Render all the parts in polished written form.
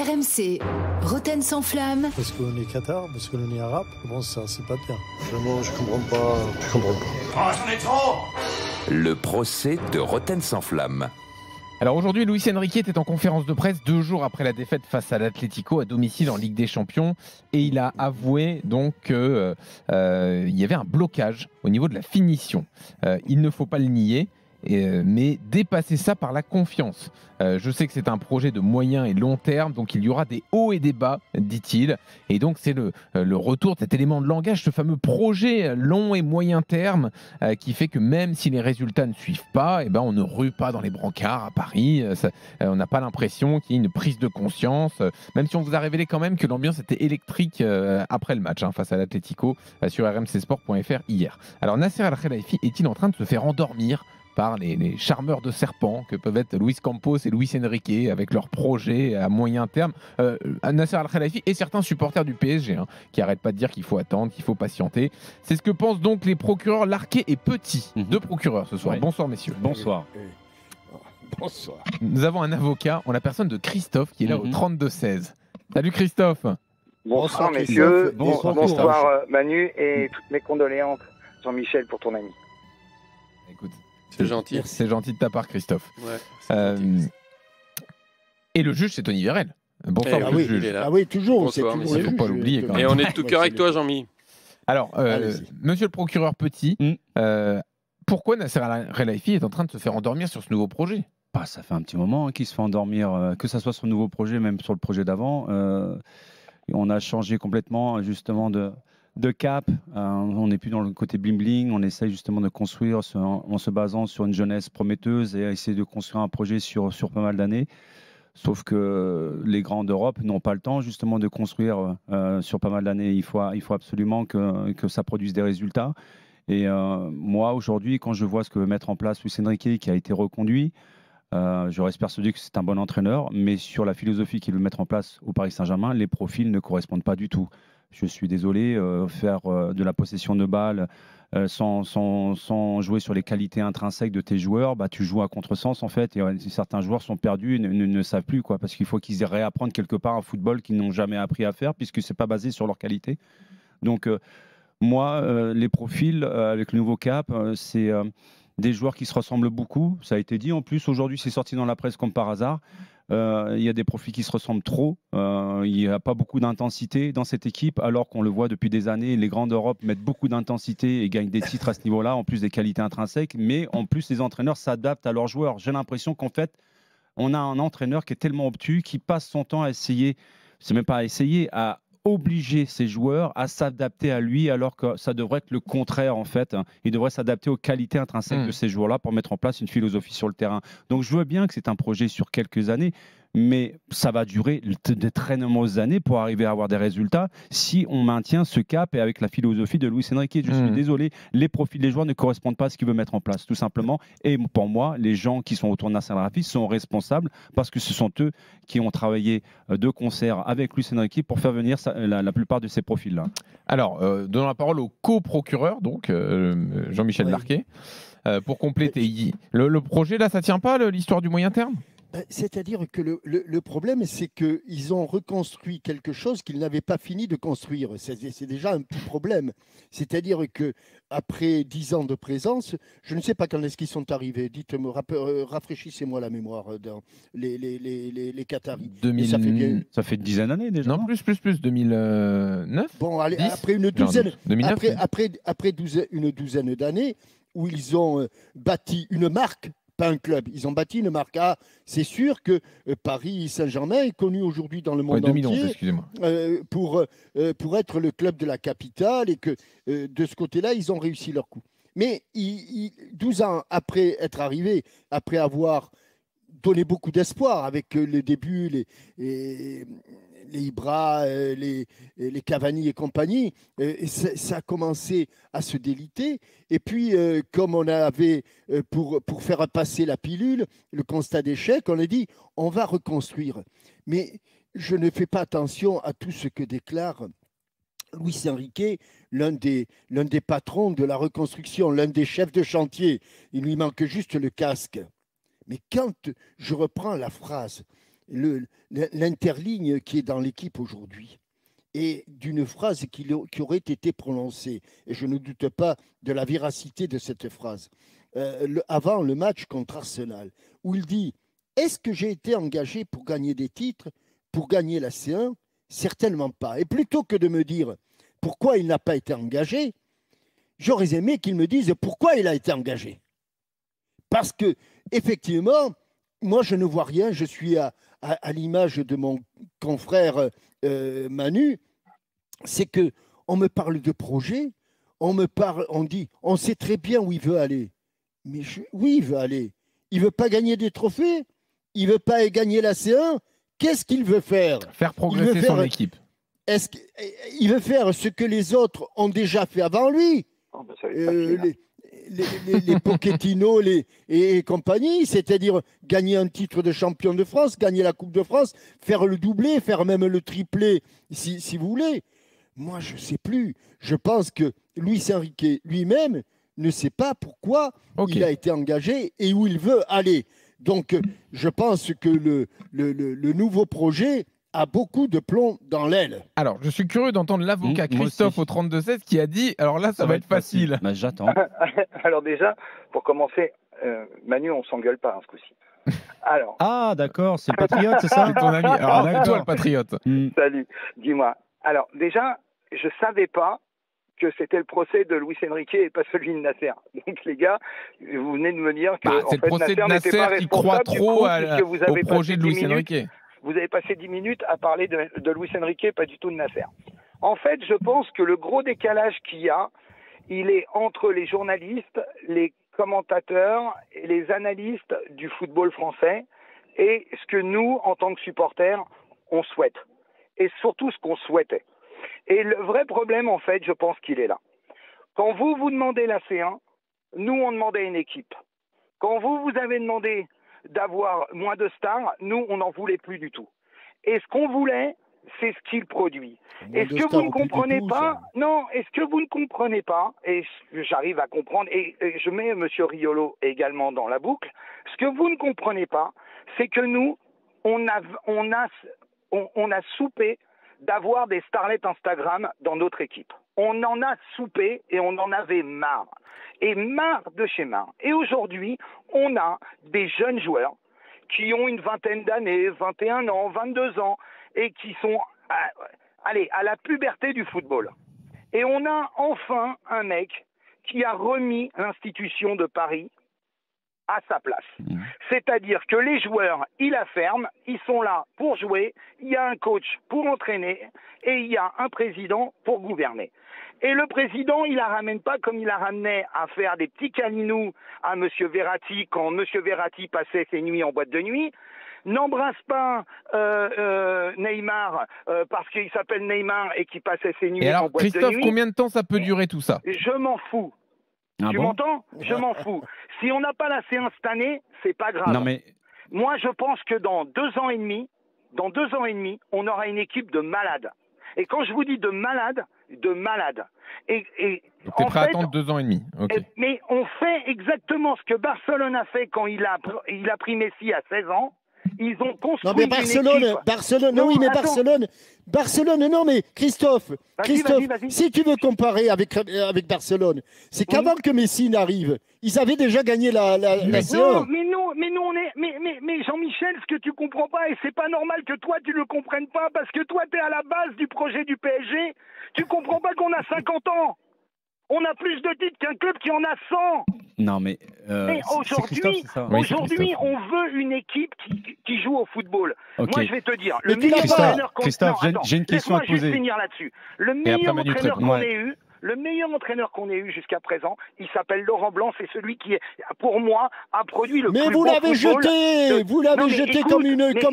RMC, Roten sans flamme. Parce qu'on est Qatar, parce qu'on est arabe, bon ça c'est pas bien. Vraiment, je comprends pas. Oh, j'en ai trop. Le procès de Roten sans flamme. Alors aujourd'hui, Luis Enrique était en conférence de presse 2 jours après la défaite face à l'Atlético à domicile en Ligue des Champions et il a avoué donc qu'il y avait un blocage au niveau de la finition. Il ne faut pas le nier. Mais dépasser ça par la confiance. Je sais que c'est un projet de moyen et long terme, donc il y aura des hauts et des bas, dit-il. Et donc c'est le retour de cet élément de langage, ce fameux projet long et moyen terme, qui fait que même si les résultats ne suivent pas, on ne rue pas dans les brancards à Paris. On n'a pas l'impression qu'il y ait une prise de conscience, même si on vous a révélé quand même que l'ambiance était électrique après le match face à l'Atlético sur rmcsport.fr hier. Alors Nasser Al-Khelaifi est-il en train de se faire endormir par les charmeurs de serpents que peuvent être Luis Campos et Luis Enrique avec leurs projets à moyen terme, Nasser Al-Khelaifi et certains supporters du PSG qui n'arrêtent pas de dire qu'il faut attendre, qu'il faut patienter. C'est ce que pensent donc les procureurs Larquet et Petit, deux procureurs ce soir. Ouais. Bonsoir messieurs. Bonsoir. Bonsoir. Nous avons un avocat en la personne de Christophe qui est là au 32-16. Salut Christophe. Bonsoir messieurs, bonsoir Manu et toutes mes condoléances Jean-Michel pour ton ami. Écoute, c'est gentil. C'est gentil de ta part, Christophe. Ouais, et le juge, c'est Tony Vérel. Bonsoir, oui, juge. Ah oui, toujours. Bonsoir, c'est toujours il ne faut pas l'oublier. Quand même. Et on est de tout cœur avec toi, Jean-Mi. Alors, monsieur le procureur Petit, pourquoi Nasser Al-Khelaifi est en train de se faire endormir sur ce nouveau projet ? Ça fait un petit moment qu'il se fait endormir, que ce soit sur le nouveau projet, même sur le projet d'avant. On a changé complètement, justement, de cap, on n'est plus dans le côté bling-bling, on essaye justement de construire en se basant sur une jeunesse prometteuse et essayer de construire un projet sur pas mal d'années. Sauf que les grands d'Europe n'ont pas le temps justement de construire sur pas mal d'années. Il faut absolument que ça produise des résultats. Et moi, aujourd'hui, quand je vois ce que veut mettre en place Luis Enrique, qui a été reconduit, je reste persuadé que c'est un bon entraîneur, mais sur la philosophie qu'il veut mettre en place au Paris Saint-Germain, les profils ne correspondent pas du tout. Je suis désolé, faire de la possession de balles sans jouer sur les qualités intrinsèques de tes joueurs, tu joues à contresens en fait. Et certains joueurs sont perdus et ne savent plus parce qu'il faut qu'ils réapprennent quelque part un football qu'ils n'ont jamais appris à faire puisque c'est pas basé sur leurs qualités. Donc moi, les profils avec le nouveau cap, c'est des joueurs qui se ressemblent beaucoup. Ça a été dit en plus aujourd'hui, c'est sorti dans la presse comme par hasard. Il y a des profils qui se ressemblent trop. Il n'y a pas beaucoup d'intensité dans cette équipe, alors qu'on le voit depuis des années. Les grands d'Europe mettent beaucoup d'intensité et gagnent des titres à ce niveau-là, en plus des qualités intrinsèques. Mais en plus, les entraîneurs s'adaptent à leurs joueurs. J'ai l'impression qu'en fait, on a un entraîneur qui est tellement obtus, qui passe son temps à essayer, c'est même pas à essayer, à obliger ses joueurs à s'adapter à lui, alors que ça devrait être le contraire en fait. Il devrait s'adapter aux qualités intrinsèques de ces joueurs-là pour mettre en place une philosophie sur le terrain. Donc je veux bien que c'est un projet sur quelques années, mais ça va durer de très nombreuses années pour arriver à avoir des résultats si on maintient ce cap et avec la philosophie de Luis Enrique. Je suis désolé, les profils des joueurs ne correspondent pas à ce qu'il veut mettre en place, tout simplement. Et pour moi, les gens qui sont autour de Nasser Al-Khelaifi sont responsables parce que ce sont eux qui ont travaillé de concert avec Luis Enrique pour faire venir la plupart de ces profils-là. Alors, donnons la parole au co-procureur, donc Jean-Michel Larquet, pour compléter. Le projet, là, ça ne tient pas, l'histoire du moyen terme ? C'est-à-dire que le problème, c'est qu'ils ont reconstruit quelque chose qu'ils n'avaient pas fini de construire. C'est déjà un petit problème. C'est-à-dire qu'après 10 ans de présence, je ne sais pas quand est-ce qu'ils sont arrivés. Dites-moi, rafraîchissez-moi la mémoire dans les Qataris. Ça fait une dizaine d'années déjà. Non, plus. 2009. Bon, allez, 10 après une douzaine, 2009, après une douzaine d'années où ils ont bâti une marque. Pas un club, ils ont bâti une marque. C'est sûr que Paris Saint-Germain est connu aujourd'hui dans le monde 2011, entier excusez-moi. Pour être le club de la capitale et que de ce côté-là, ils ont réussi leur coup. Mais 12 ans après être arrivés, après avoir donné beaucoup d'espoir avec le début, les Ibra, les Cavani et compagnie, et ça a commencé à se déliter. Et puis, comme on avait, pour faire passer la pilule, le constat d'échec, on a dit, on va reconstruire. Mais je ne fais pas attention à tout ce que déclare Luis Enrique, l'un des patrons de la reconstruction, l'un des chefs de chantier. Il lui manque juste le casque. Mais quand je reprends la phrase l'interligne qui est dans l'équipe aujourd'hui et d'une phrase qui aurait été prononcée, et je ne doute pas de la véracité de cette phrase, avant le match contre Arsenal, où il dit « Est-ce que j'ai été engagé pour gagner des titres, pour gagner la C1 ? Certainement pas. » Et plutôt que de me dire pourquoi il n'a pas été engagé, j'aurais aimé qu'il me dise pourquoi il a été engagé. Parce que, effectivement, moi, je ne vois rien. Je suis à l'image de mon confrère Manu. C'est qu'on me parle de projet, on dit, on sait très bien où il veut aller. Mais oui, il veut aller. Il ne veut pas gagner des trophées, il ne veut pas gagner la C1. Qu'est-ce qu'il veut faire? Faire progresser son équipe. Il veut faire ce que les autres ont déjà fait avant lui. Les Pochettino et compagnie, c'est-à-dire gagner un titre de champion de France, gagner la Coupe de France, faire le doublé, faire même le triplé, si vous voulez. Moi, je ne sais plus. Je pense que Luis Enrique lui-même ne sait pas pourquoi il a été engagé et où il veut aller. Donc, je pense que le nouveau projet a beaucoup de plomb dans l'aile. Alors, je suis curieux d'entendre l'avocat Christophe au 32-16 qui a dit, alors là, ça va être facile. Bah, j'attends. Alors déjà, pour commencer, Manu, on s'engueule pas ce coup-ci. Alors. Ah, d'accord, c'est le patriote, c'est ça? C'est ton ami. Alors, c'est toi le patriote. Salut, dis-moi. Alors, déjà, je savais pas que c'était le procès de Luis Enrique et pas celui de Nasser. Donc les gars, vous venez de me dire que c'est le procès de Nasser qui croit trop au projet de Luis Enrique. Vous avez passé 10 minutes à parler de Luis Enrique, pas du tout de Nasser. En fait, je pense que le gros décalage qu'il y a, il est entre les journalistes, les commentateurs et les analystes du football français et ce que nous, en tant que supporters, on souhaite. Et surtout ce qu'on souhaitait. Et le vrai problème, en fait, je pense qu'il est là. Quand vous demandez la C1, nous, on demandait une équipe. Quand vous avez demandé d'avoir moins de stars, nous, on n'en voulait plus du tout. Et ce qu'on voulait, c'est ce qu'il produit. Est-ce que vous ne comprenez pas? Non, est-ce que vous ne comprenez pas? Et j'arrive à comprendre, et je mets M. Riolo également dans la boucle. Ce que vous ne comprenez pas, c'est que nous, on a soupé d'avoir des starlets Instagram dans notre équipe. On en a soupé et on en avait marre. Et marre de chez marre. Et aujourd'hui, on a des jeunes joueurs qui ont une vingtaine d'années, 21 ans, 22 ans, et qui sont à la puberté du football. Et on a enfin un mec qui a remis l'institution de Paris à sa place. C'est-à-dire que les joueurs, ils la ferment, ils sont là pour jouer, il y a un coach pour entraîner et il y a un président pour gouverner. Et le président, il la ramène pas comme il la ramenait à faire des petits câlinous à M. Verratti quand M. Verratti passait ses nuits en boîte de nuit. N'embrasse pas Neymar parce qu'il s'appelle Neymar et qu'il passait ses nuits en boîte de nuit. Christophe, combien de temps ça peut durer tout ça? Je m'en fous. Tu m'entends? Je m'en fous. Si on n'a pas la séance cette année, c'est pas grave. Non, mais... Moi, je pense que dans 2 ans et demi, on aura une équipe de malades. Et quand je vous dis de malades, de malades. Donc, t'es prêt à attendre 2 ans et demi. Okay. Mais on fait exactement ce que Barcelone a fait quand il a pris Messi à 16 ans. Ils ont construit une équipe. Barcelone, non mais Christophe, vas-y. Si tu veux comparer avec Barcelone, c'est qu'avant que Messi n'arrive, ils avaient déjà gagné la C1. Mais Jean-Michel, ce que tu comprends pas, et c'est pas normal que toi tu le comprennes pas, parce que toi tu es à la base du projet du PSG, tu comprends pas qu'on a 50 ans. On a plus de titres qu'un club qui en a 100. Non, mais aujourd'hui, on veut une équipe qui joue au football. Okay. Moi, je vais te dire, le meilleur entraîneur j'ai une question à te poser. Je vais finir là-dessus. Le meilleur entraîneur qu'on ait eu jusqu'à présent, il s'appelle Laurent Blanc, c'est celui qui, pour moi, a produit le plus beau football. Vous l'avez jeté comme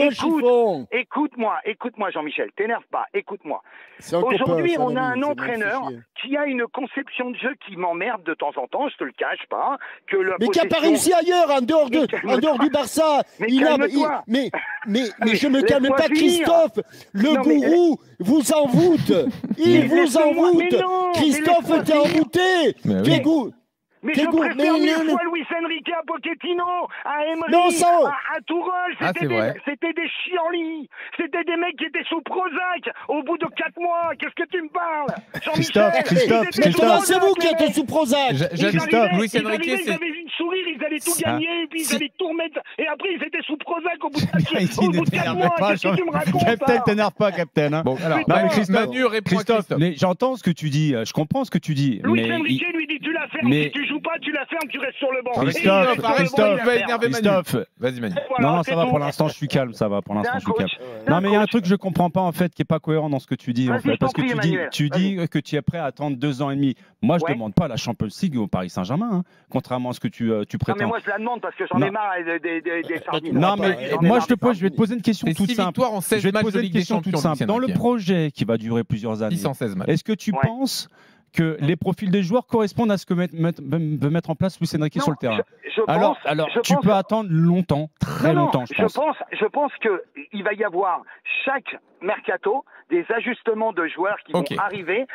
un chiffon. Écoute-moi Jean-Michel, t'énerve pas, écoute-moi. Aujourd'hui, on a un entraîneur qui a une conception de jeu qui m'emmerde de temps en temps, je te le cache pas. Mais qui n'a pas réussi ailleurs, en dehors du Barça. Mais calme-toi. Mais je me calme pas, Christophe. Le gourou vous envoûte. Il vous envoûte. Christophe, t'es envoûté. Mais je préfère mille fois Luis Enrique à Pochettino, à Emery, à Tourelle. C'était des chienlits. C'était des mecs qui étaient sous Prozac au bout de 4 mois. Qu'est-ce que tu me parles, Jean-Michel? Christophe, c'est vous qui êtes sous Prozac. Luis Enrique, ils avaient une sourire, ils allaient tout gagner, et puis ils allaient tout remettre. Et après, ils étaient sous Prozac au bout de 4 mois. Qu'est-ce que tu me racontes? Captain, t'énerve pas, Captain. Bon, alors, Manu répond à Christophe. Mais j'entends ce que tu dis, je comprends ce que tu dis. Luis Enrique lui dit tu la fermes, si tu joues pas, tu la fermes, tu restes sur le banc. Christophe, vas-y Manu. Non, ça va pour l'instant, je suis calme, ça va pour l'instant, je suis calme. Non, mais il y a un truc que je comprends pas en fait, qui est pas cohérent dans ce que tu dis en fait, parce que tu dis que tu es prêt à attendre 2 ans et demi. Moi, je demande pas la Champions League au Paris Saint-Germain, contrairement à ce que tu prétends. Non, mais moi, je la demande parce que j'en ai marre des sardines. Non, mais moi, je vais te poser une question toute simple. Victoires en 16 matchs de Ligue des Champions. Dans le projet qui va durer plusieurs années, est-ce que tu penses que les profils des joueurs correspondent à ce que veut mettre en place Luis Enrique sur le terrain? Alors, tu peux attendre longtemps, très longtemps, je pense. Je pense qu'il va y avoir chaque mercato des ajustements de joueurs qui vont arriver,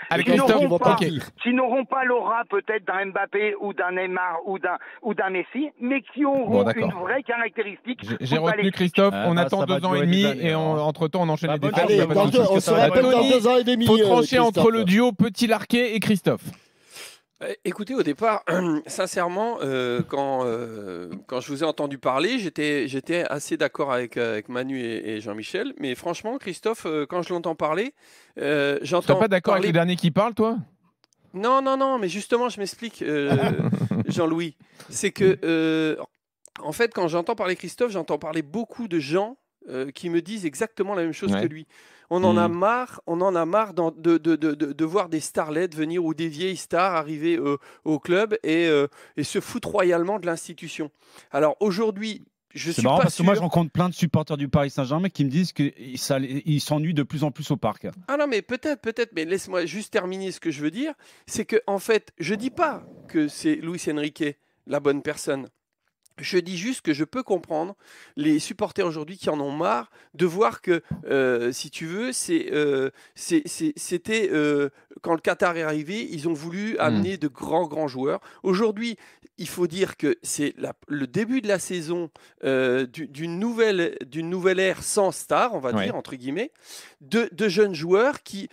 qui n'auront pas l'aura peut-être d'un Mbappé ou d'un Neymar ou d'un Messi, mais qui auront une vraie caractéristique. J'ai retenu Christophe, on attend 2 ans et demi et entre-temps on enchaîne les défaites. On se rappelle dans 2 ans et demi. Il faut trancher entre le duo Petit Larquet et Christophe. Écoutez, au départ, sincèrement, quand je vous ai entendu parler, j'étais assez d'accord avec Manu et Jean-Michel. Mais franchement, Christophe, quand je l'entends parler, j'entends. Tu n'es pas d'accord avec le dernier qui parle, toi? Non, mais justement, je m'explique, Jean-Louis. C'est que, en fait, quand j'entends parler Christophe, j'entends parler beaucoup de gens qui me disent exactement la même chose que lui. On en a marre, de voir des starlets venir ou des vieilles stars arriver au club et se foutre royalement de l'institution. Alors aujourd'hui, je suis marrant pas parce que moi je rencontre plein de supporters du Paris Saint-Germain qui me disent qu'ils s'ennuient de plus en plus au parc. Ah non mais peut-être, mais laisse-moi juste terminer ce que je veux dire. C'est que en fait, je dis pas que c'est Luis Enrique la bonne personne. Je dis juste que je peux comprendre les supporters aujourd'hui qui en ont marre de voir que, si tu veux, c'était quand le Qatar est arrivé, ils ont voulu amener de grands joueurs. Aujourd'hui, il faut dire que c'est le début de la saison d'une nouvelle ère sans star, on va dire, entre guillemets, de jeunes joueurs qui...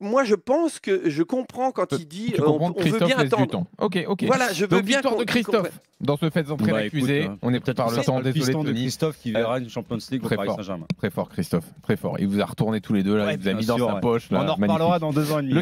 Moi, je pense que je comprends quand il dit on veut bien attendre. Ok. Voilà, je veux bien victoire de Christophe dans ce fait d'entrée accusé. On est peut-être par le temps, désolé de Christophe qui verra une Champions League au Paris Saint-Germain. Très fort, Christophe, très fort. Il vous a retourné tous les deux là, il vous a mis dans sa poche. On en reparlera dans 2 ans et demi.